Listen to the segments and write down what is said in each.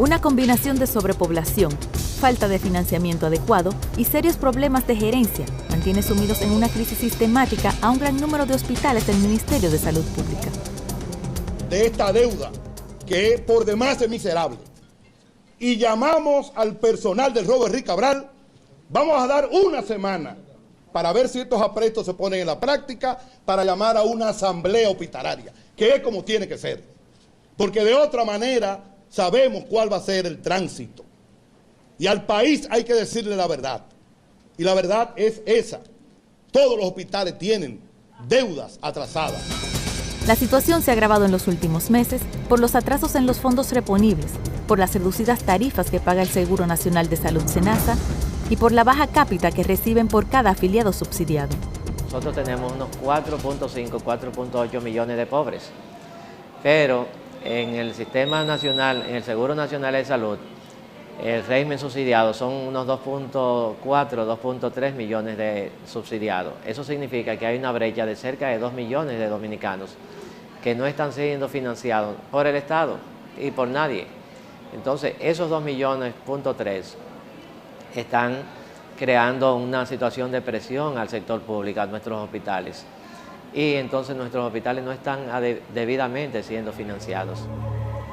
Una combinación de sobrepoblación, falta de financiamiento adecuado y serios problemas de gerencia mantiene sumidos en una crisis sistemática a un gran número de hospitales del Ministerio de Salud Pública. De esta deuda, que por demás es miserable, y llamamos al personal del Robert Rick Cabral, vamos a dar una semana para ver si estos aprestos se ponen en la práctica, para llamar a una asamblea hospitalaria, que es como tiene que ser, porque de otra manera sabemos cuál va a ser el tránsito. Y al país hay que decirle la verdad. Y la verdad es esa. Todos los hospitales tienen deudas atrasadas. La situación se ha agravado en los últimos meses por los atrasos en los fondos reponibles, por las reducidas tarifas que paga el Seguro Nacional de Salud SENASA y por la baja cápita que reciben por cada afiliado subsidiado. Nosotros tenemos unos 4.5, 4.8 millones de pobres, pero en el sistema nacional, en el Seguro Nacional de Salud, el régimen subsidiado son unos 2.4, 2.3 millones de subsidiados. Eso significa que hay una brecha de cerca de 2 millones de dominicanos que no están siendo financiados por el Estado y por nadie. Entonces, esos 2 millones, .3, están creando una situación de presión al sector público, a nuestros hospitales. Y entonces nuestros hospitales no están debidamente siendo financiados.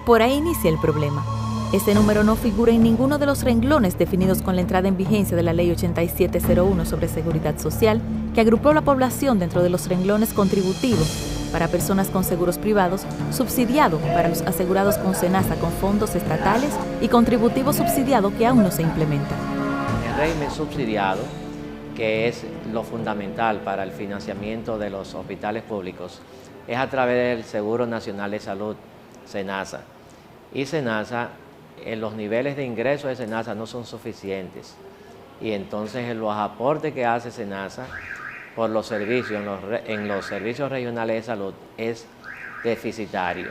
Por ahí inicia el problema. Este número no figura en ninguno de los renglones definidos con la entrada en vigencia de la Ley 8701 sobre Seguridad Social, que agrupó la población dentro de los renglones contributivos para personas con seguros privados, subsidiado para los asegurados con SENASA con fondos estatales y contributivo subsidiado que aún no se implementa. El régimen subsidiado, que es lo fundamental para el financiamiento de los hospitales públicos, es a través del Seguro Nacional de Salud, SENASA. Y SENASA, los niveles de ingreso de SENASA no son suficientes. Y entonces los aportes que hace SENASA por los servicios, en los servicios regionales de salud, es deficitario.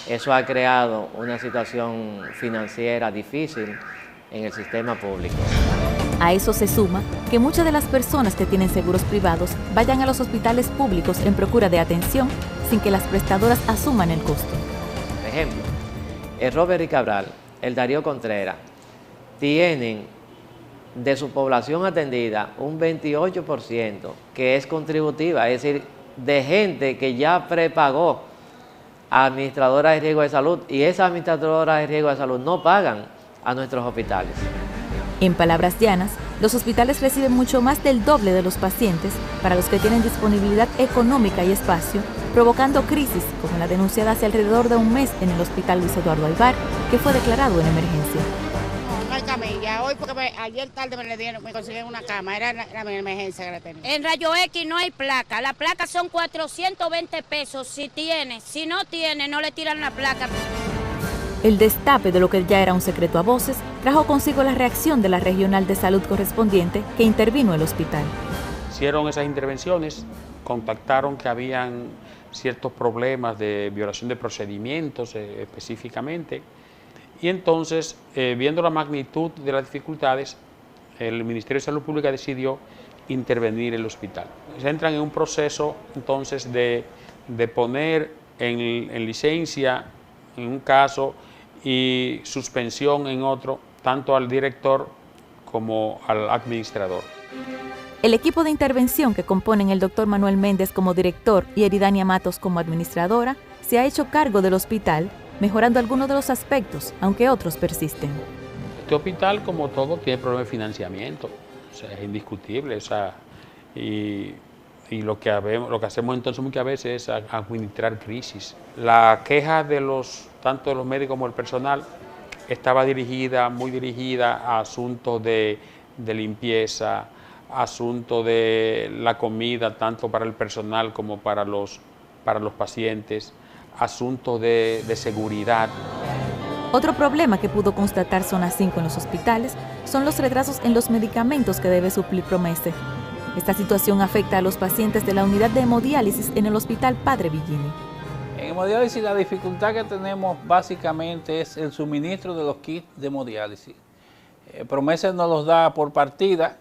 Eso ha creado una situación financiera difícil en el sistema público. A eso se suma que muchas de las personas que tienen seguros privados vayan a los hospitales públicos en procura de atención sin que las prestadoras asuman el costo. Por ejemplo, el Robert Rick Cabral, el Darío Contreras, tienen de su población atendida un 28% que es contributiva, es decir, de gente que ya prepagó a administradoras de riesgo de salud, y esas administradoras de riesgo de salud no pagan a nuestros hospitales. En palabras llanas, los hospitales reciben mucho más del doble de los pacientes para los que tienen disponibilidad económica y espacio, provocando crisis como la denunciada hace alrededor de un mes en el Hospital Luis Eduardo Aybar, que fue declarado en emergencia. No hay camilla. Hoy porque ayer tarde me consiguieron una cama, era la emergencia que la tenía. En Rayo X no hay placa, la placa son 420 pesos si tiene, si no tiene no le tiran la placa. El destape de lo que ya era un secreto a voces trajo consigo la reacción de la regional de salud correspondiente que intervino el hospital. Hicieron esas intervenciones, contactaron que habían ciertos problemas de violación de procedimientos específicamente, y entonces, viendo la magnitud de las dificultades, el Ministerio de Salud Pública decidió intervenir el hospital. Se entran en un proceso entonces de poner en licencia en un caso y suspensión en otro, tanto al director como al administrador. El equipo de intervención que componen el doctor Manuel Méndez como director y Eridania Matos como administradora se ha hecho cargo del hospital, mejorando algunos de los aspectos, aunque otros persisten. Este hospital, como todo, tiene problemas de financiamiento, o sea, es indiscutible, o sea, y lo que hacemos entonces muchas veces es administrar crisis. La queja de tanto de los médicos como del personal estaba muy dirigida a asuntos de limpieza, asuntos de la comida, tanto para el personal como para los pacientes, asuntos de seguridad. Otro problema que pudo constatar Zona 5 en los hospitales son los retrasos en los medicamentos que debe suplir Promese. Esta situación afecta a los pacientes de la unidad de hemodiálisis en el Hospital Padre Villini. En hemodiálisis la dificultad que tenemos básicamente es el suministro de los kits de hemodiálisis. Promese nos los da por partida,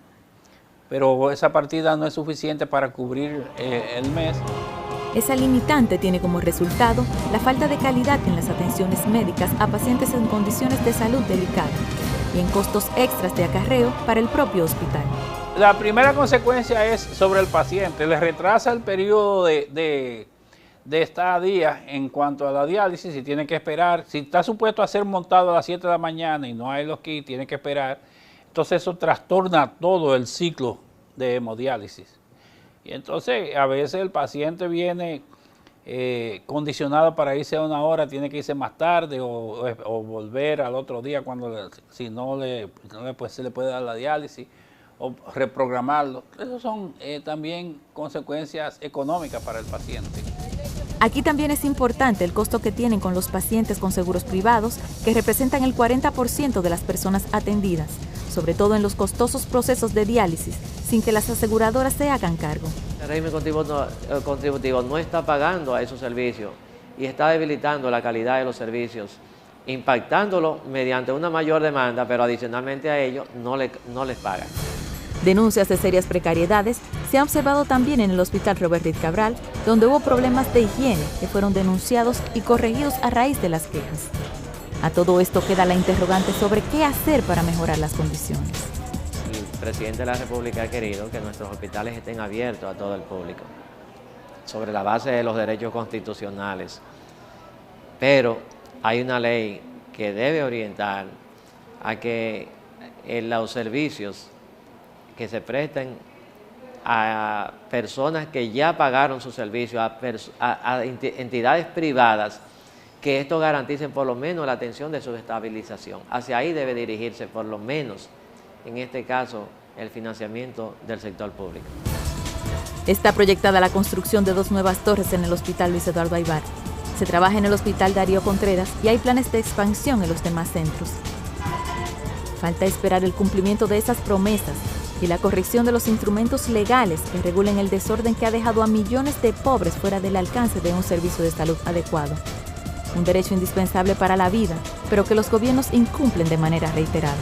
pero esa partida no es suficiente para cubrir el mes. Esa limitante tiene como resultado la falta de calidad en las atenciones médicas a pacientes en condiciones de salud delicadas y en costos extras de acarreo para el propio hospital. La primera consecuencia es sobre el paciente, le retrasa el periodo de estadía en cuanto a la diálisis, si tiene que esperar, si está supuesto a ser montado a las 7 de la mañana y no hay los kits, tiene que esperar, entonces eso trastorna todo el ciclo de hemodiálisis. Y entonces a veces el paciente viene condicionado para irse a una hora, tiene que irse más tarde o volver al otro día cuando si no le pues, se le puede dar la diálisis o reprogramarlo. Esas son también consecuencias económicas para el paciente. Aquí también es importante el costo que tienen con los pacientes con seguros privados, que representan el 40% de las personas atendidas, sobre todo en los costosos procesos de diálisis, sin que las aseguradoras se hagan cargo. El régimen contributivo no está pagando a esos servicios y está debilitando la calidad de los servicios, impactándolo mediante una mayor demanda, pero adicionalmente a ello no les pagan. Denuncias de serias precariedades se han observado también en el Hospital Robert Reed Cabral, donde hubo problemas de higiene que fueron denunciados y corregidos a raíz de las quejas. A todo esto queda la interrogante sobre qué hacer para mejorar las condiciones. El presidente de la República ha querido que nuestros hospitales estén abiertos a todo el público, sobre la base de los derechos constitucionales. Pero hay una ley que debe orientar a que los servicios que se presten a personas que ya pagaron su servicio, a entidades privadas, que esto garanticen por lo menos la atención de su estabilización. Hacia ahí debe dirigirse por lo menos, en este caso, el financiamiento del sector público. Está proyectada la construcción de 2 nuevas torres en el Hospital Luis Eduardo Aybar. Se trabaja en el Hospital Darío Contreras y hay planes de expansión en los demás centros. Falta esperar el cumplimiento de esas promesas y la corrección de los instrumentos legales que regulen el desorden que ha dejado a millones de pobres fuera del alcance de un servicio de salud adecuado. Un derecho indispensable para la vida, pero que los gobiernos incumplen de manera reiterada.